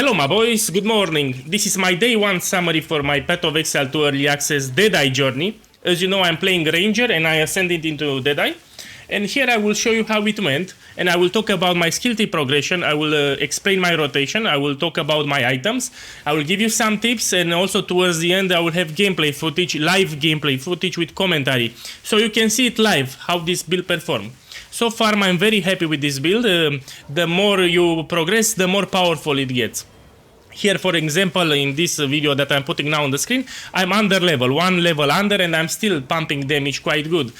Hello my boys, good morning. This is my day 1 summary for my Path of Exile to Early Access Deadeye journey. As you know, I'm playing Ranger and I ascended into Deadeye. And here I will show you how it went, and I will talk about my skill tree progression, I will explain my rotation, I will talk about my items, I will give you some tips, and also towards the end I will have gameplay footage, live gameplay footage with commentary. So you can see it live, how this build performs. So far I'm very happy with this build. The more you progress, the more powerful it gets. Here, for example, in this video that I'm putting now on the screen, I'm under level, 1 level under, and I'm still pumping damage quite good.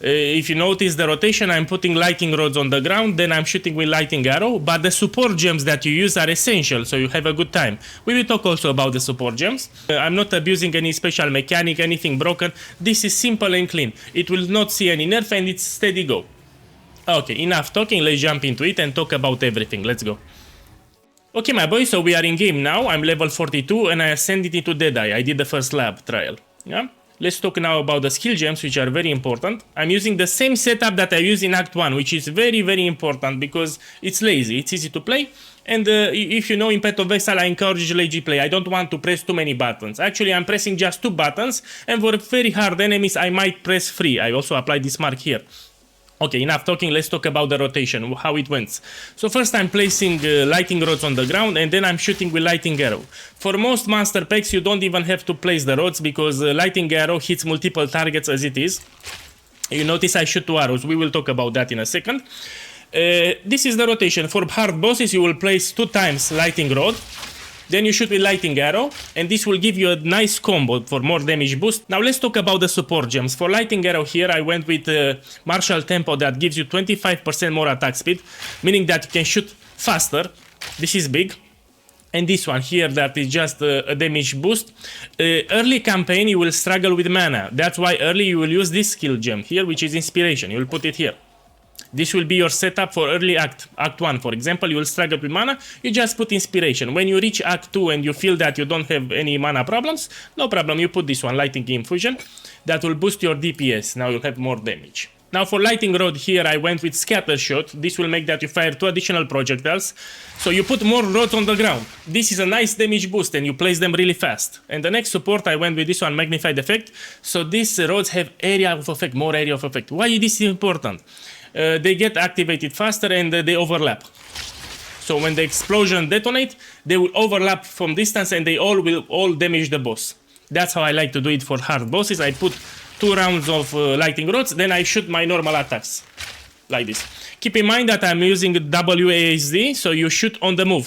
If you notice the rotation, I'm putting lightning rods on the ground, then I'm shooting with lightning arrow, but the support gems that you use are essential, so you have a good time. We will talk also about the support gems. I'm not abusing any special mechanic, anything broken. This is simple and clean. It will not see any nerf and it's steady go. Okay, enough talking, let's jump into it and talk about everything. Let's go. Okay, my boys, so we are in game now. I'm level 42 and I ascended into Deadeye. I did the first lab trial. Yeah? Let's talk now about the skill gems, which are very important. I'm using the same setup that I use in Act 1, which is very, very important because it's lazy, it's easy to play. And if you know, in Path of Exile, I encourage lazy play. I don't want to press too many buttons. Actually, I'm pressing just 2 buttons, and for very hard enemies, I might press 3. I also apply this mark here. Okay, enough talking, let's talk about the rotation, how it went. So first I'm placing lightning rods on the ground and then I'm shooting with lightning arrow. For most monster packs you don't even have to place the rods because lightning arrow hits multiple targets as it is. You notice I shoot 2 arrows, we will talk about that in a second. This is the rotation. For hard bosses you will place 2 times lightning rod. Then you shoot with lightning arrow, and this will give you a nice combo for more damage boost. Now let's talk about the support gems. For lightning arrow here, I went with martial tempo that gives you 25% more attack speed, meaning that you can shoot faster. This is big. And this one here, that is just a damage boost. Early campaign, you will struggle with mana. That's why early you will use this skill gem here, which is inspiration. You will put it here. This will be your setup for early Act 1, for example. You will struggle with mana, you just put inspiration. When you reach Act 2 and you feel that you don't have any mana problems, no problem, you put this one, Lightning Infusion. That will boost your DPS, now you'll have more damage. Now for Lightning Rod here, I went with Scatter Shot. This will make that you fire 2 additional projectiles. So you put more rods on the ground. This is a nice damage boost and you place them really fast. And the next support, I went with this one, Magnified Effect. So these rods have area of effect, more area of effect. Why this is important? They get activated faster and they overlap. So when the explosion detonate, they will overlap from distance and they will damage the boss. That's how I like to do it for hard bosses. I put 2 rounds of lightning rods, then I shoot my normal attacks. Like this. Keep in mind that I'm using WASD, so you shoot on the move.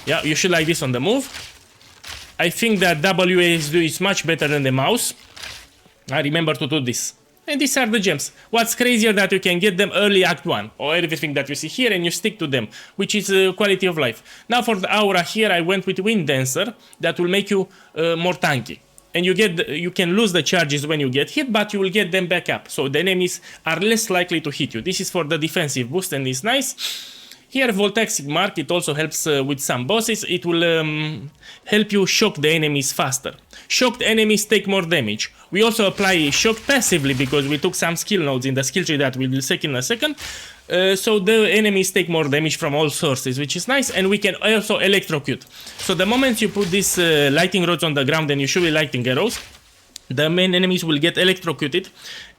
Yeah, you shoot like this on the move. I think that WASD is much better than the mouse. I remember to do this. And these are the gems. What's crazier that you can get them early Act 1, or everything that you see here and you stick to them, which is quality of life. Now for the aura here, I went with Wind Dancer, that will make you more tanky. And you can lose the charges when you get hit, but you will get them back up. So the enemies are less likely to hit you. This is for the defensive boost and it's nice. Here, Voltaxic Mark, it also helps with some bosses. It will help you shock the enemies faster. Shocked enemies take more damage. We also apply shock passively because we took some skill nodes in the skill tree that we will see in a second. So the enemies take more damage from all sources, which is nice. And we can also electrocute. So the moment you put these lightning rods on the ground and you shoot with lightning arrows, the main enemies will get electrocuted.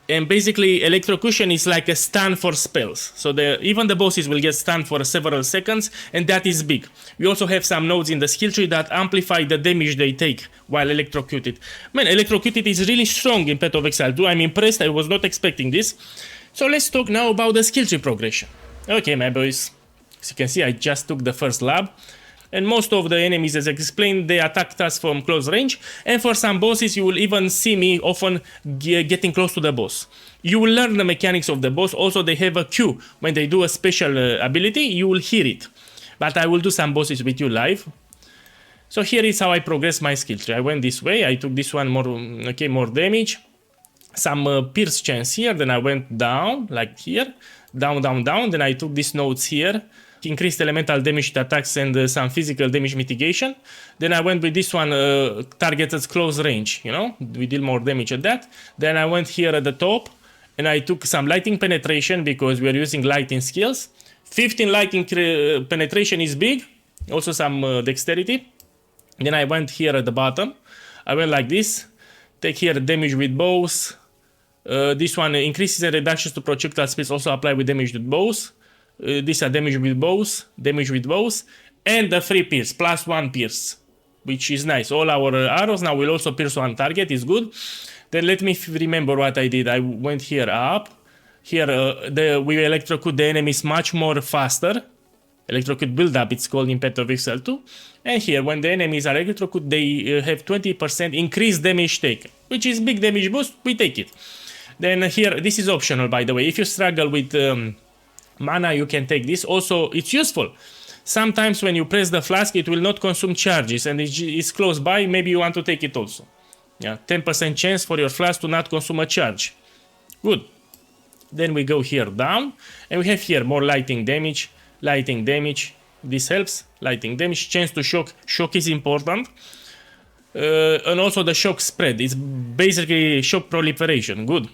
And basically, electrocution is like a stun for spells. So even the bosses will get stunned for several seconds, and that is big. We also have some nodes in the skill tree that amplify the damage they take while electrocuted. Man, electrocuted is really strong in Path of Exile 2. I'm impressed, I was not expecting this. So let's talk now about the skill tree progression. Okay, my boys. As you can see, I just took the first lab. And most of the enemies, as explained, they attacked us from close range. And for some bosses, you will even see me often getting close to the boss. You will learn the mechanics of the boss. Also, they have a cue. When they do a special ability, you will hear it. But I will do some bosses with you live. So here is how I progress my skill tree. I went this way. I took this one more damage. Some pierce chance here. Then I went down, like here. Down, down, down. Then I took these nodes here. Increased elemental damage to attacks and some physical damage mitigation. Then I went with this one, targeted close range, you know, we deal more damage at that. Then I went here at the top and I took some lighting penetration because we are using lighting skills. 15 lighting penetration is big. Also some dexterity. Then I went here at the bottom. I went like this. Take here damage with bows. This one increases and reductions to projectile speeds also apply with damage with bows. These are damage with bows, and the free pierce, +1 pierce, which is nice. All our arrows now will also pierce one target, is good. Then let me remember what I did. I went here up. Here we electrocute the enemies much more faster. Electrocute build-up, it's called in POEGuy 2. And here, when the enemies are electrocuted, they have 20% increased damage taken, which is big damage boost, we take it. Then here, this is optional, by the way. If you struggle with mana, you can take this. Also, it's useful. Sometimes when you press the flask, it will not consume charges, and it's close by, maybe you want to take it also. Yeah, 10% chance for your flask to not consume a charge. Good. Then we go here down, and we have here more lightning damage. This helps. Lightning damage, chance to shock. Shock is important. And also the shock spread. It's basically shock proliferation. Good.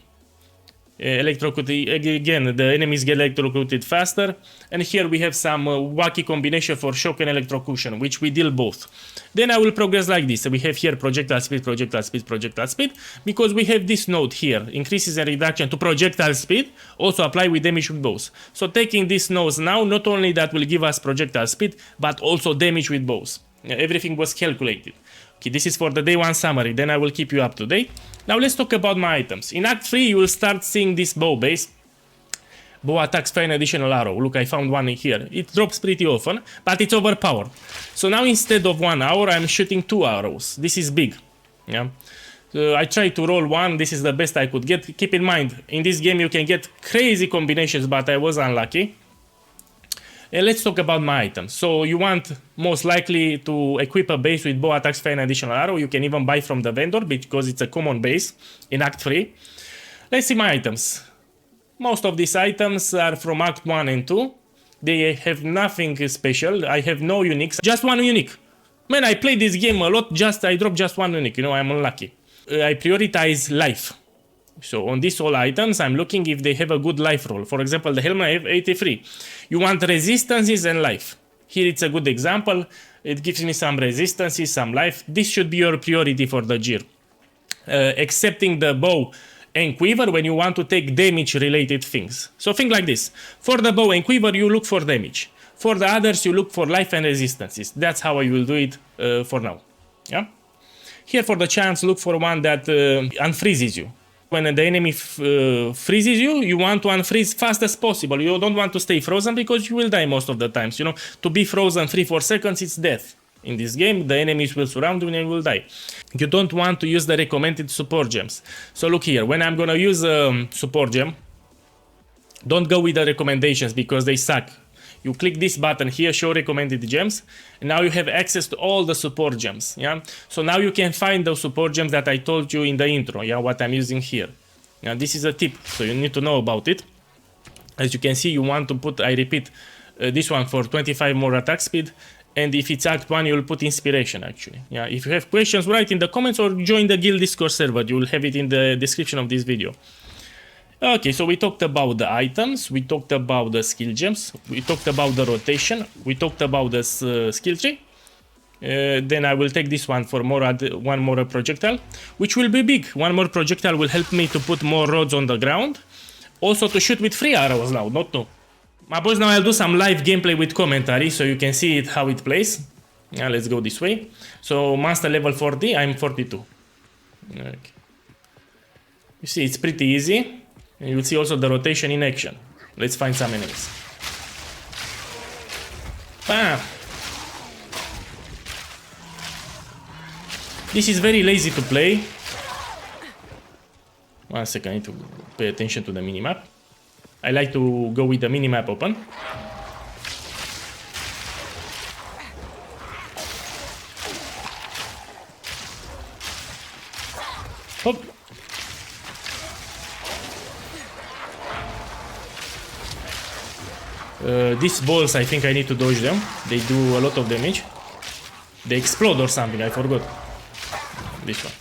Electrocute again, the enemies get electrocuted faster. And here we have some wacky combination for shock and electrocution, which we deal both. Then I will progress like this. So we have here projectile speed, because we have this node here, increases and reduction to projectile speed, also apply with damage with bows. So taking these nodes now, not only that will give us projectile speed, but also damage with bows. Everything was calculated. Okay, this is for the day 1 summary, then I will keep you up to date. Now let's talk about my items. In Act 3 you will start seeing this bow base. Bow attacks fire an additional arrow. Look, I found one in here. It drops pretty often, but it's overpowered. So now instead of 1 arrow, I'm shooting 2 arrows. This is big. Yeah. So I tried to roll 1, this is the best I could get. Keep in mind, in this game you can get crazy combinations, but I was unlucky. And let's talk about my items. So you want most likely to equip a base with bow attacks fire an additional arrow. You can even buy from the vendor because it's a common base in Act 3. Let's see my items. Most of these items are from Act 1 and 2. They have nothing special. I have no uniques. Just one unique. Man, I played this game a lot. I dropped just one unique. You know, I'm unlucky. I prioritize life. So on these all items, I'm looking if they have a good life roll. For example, the helmet I have 83. You want resistances and life. Here it's a good example. It gives me some resistances, some life. This should be your priority for the gear. Excepting the bow and quiver when you want to take damage related things. So think like this. For the bow and quiver, you look for damage. For the others, you look for life and resistances. That's how I will do it for now. Yeah. Here for the chance, look for one that unfreezes you. When the enemy freezes you, you want to unfreeze fast as possible. You don't want to stay frozen because you will die most of the times. You know, to be frozen 3-4 seconds, it's death. In this game, the enemies will surround you and you will die. You don't want to use the recommended support gems. So look here, when I'm gonna use a support gem, don't go with the recommendations because they suck. You click this button here, show recommended gems, and now you have access to all the support gems, yeah? So now you can find those support gems that I told you in the intro, yeah, what I'm using here. Now this is a tip, so you need to know about it. As you can see, you want to put, I repeat, this one for 25 more attack speed, and if it's Act 1, you'll put inspiration actually. Yeah, if you have questions, write in the comments or join the guild Discord server, you will have it in the description of this video. Okay, so we talked about the items, we talked about the skill gems, we talked about the rotation, we talked about the skill tree. Then I will take this one for one more projectile, which will be big. One more projectile will help me to put more rods on the ground. Also to shoot with 3 arrows now, not 2. My boys, now I'll do some live gameplay with commentary so you can see it how it plays. Now let's go this way. So master level 40, I'm 42. Okay. You see, it's pretty easy. And you'll see also the rotation in action. Let's find some enemies. Bam! This is very lazy to play. 1 second, I need to pay attention to the minimap. I like to go with the minimap open. Hop. These balls, I think I need to dodge them. They do a lot of damage. They explode or something, I forgot. This one.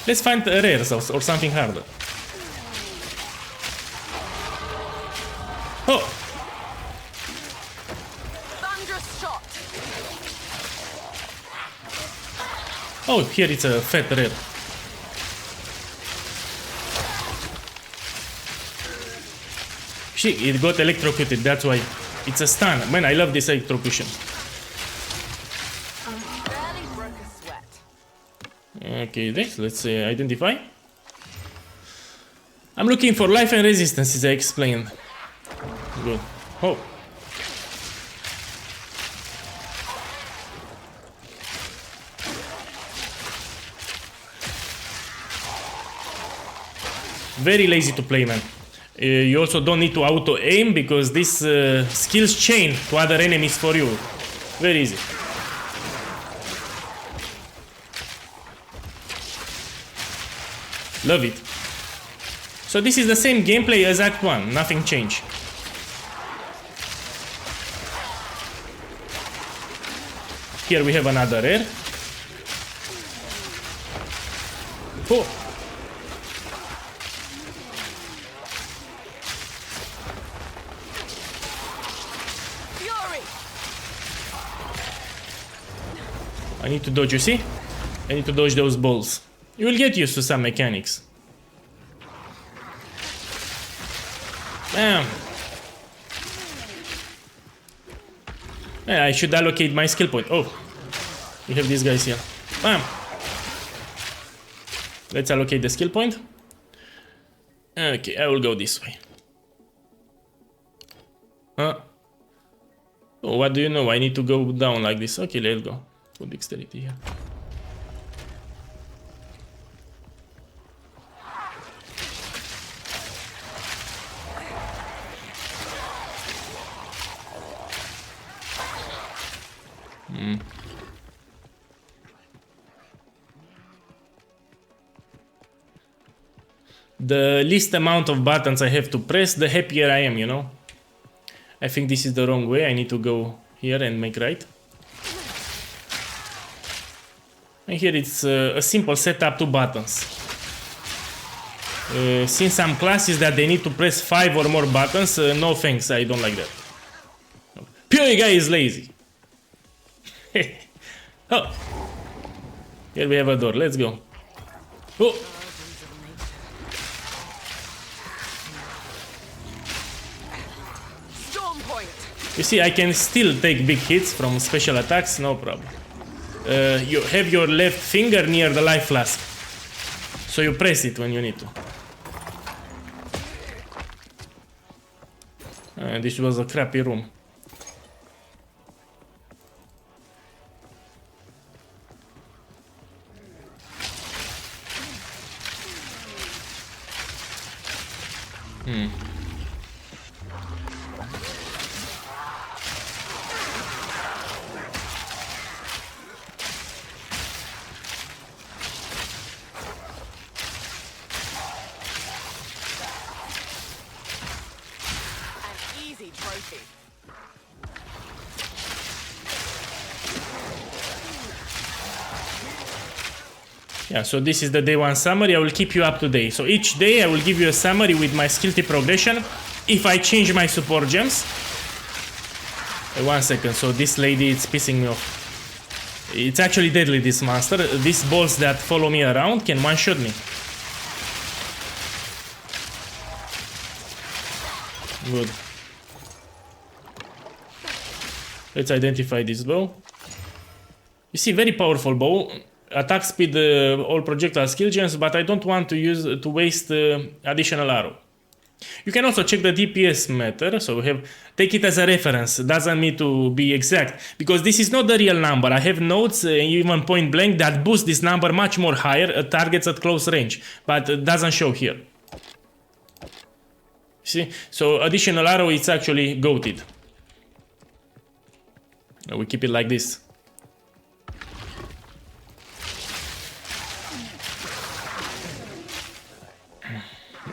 Let's find rares or something harder. Oh! Oh, here it's a fat rare. Shit, it got electrocuted, that's why. It's a stun. Man, I love this electrocution. Okay, let's identify. I'm looking for life and resistance, as I explained. Good. Oh. Very lazy to play, man. You also don't need to auto-aim because this skills chain to other enemies for you. Very easy. Love it. So this is the same gameplay as Act 1, nothing changed. Here we have another rare. Oh. I need to dodge, you see? I need to dodge those balls. You will get used to some mechanics. Bam! Yeah, I should allocate my skill point. Oh, we have these guys here. Bam! Let's allocate the skill point. Okay, I will go this way. Huh? Oh, what do you know? I need to go down like this. Okay, let's go. Put dexterity here. The least amount of buttons I have to press, the happier I am, you know? I think this is the wrong way. I need to go here and make right. And here it's a simple setup to buttons. Since some classes that they need to press 5 or more buttons, no thanks, I don't like that. POEGuy is lazy. Oh, here we have a door. Let's go. Oh. You see, I can still take big hits from special attacks, no problem. You have your left finger near the life flask, so you press it when you need to. This was a crappy room. Yeah, so this is the day 1 summary. I will keep you up to date. So each day I will give you a summary with my skill tree progression. If I change my support gems. 1 second, so this lady is pissing me off. It's actually deadly, this monster. These balls that follow me around can one-shot me. Good. Let's identify this bow. You see, very powerful bow. Attack speed, all projectile skill gems, but I don't want to waste additional arrow. You can also check the DPS meter, so we have take it as a reference. Doesn't need to be exact because this is not the real number. I have notes, even point blank, that boost this number much more higher at targets at close range, but it doesn't show here. See, so additional arrow, it's actually goated. We keep it like this.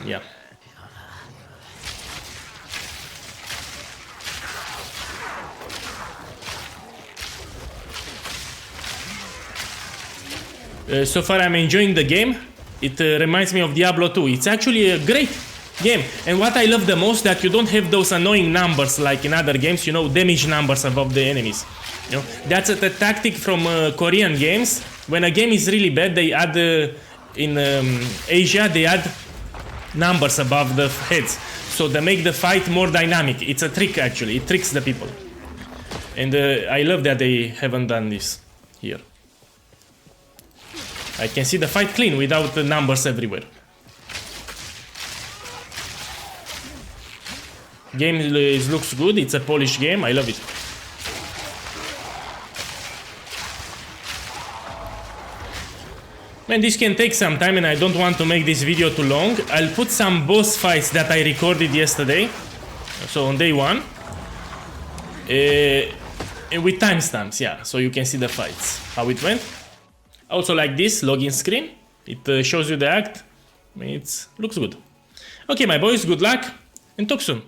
Yeah. So far I'm enjoying the game. It reminds me of Diablo 2. It's actually a great game. And what I love the most, that you don't have those annoying numbers like in other games, you know, damage numbers above the enemies. You know, that's a tactic from Korean games when a game is really bad, they add in Asia they add numbers above the heads, so they make the fight more dynamic. It's a trick actually. It tricks the people, and I love that they haven't done this here. I can see the fight clean without the numbers everywhere. Game looks good. It's a polished game. I love it. Man, this can take some time and I don't want to make this video too long. I'll put some boss fights that I recorded yesterday, so on day 1, with timestamps, yeah, so you can see the fights, how it went. Also like this login screen, it shows you the act. It looks good. Okay, my boys, good luck and talk soon.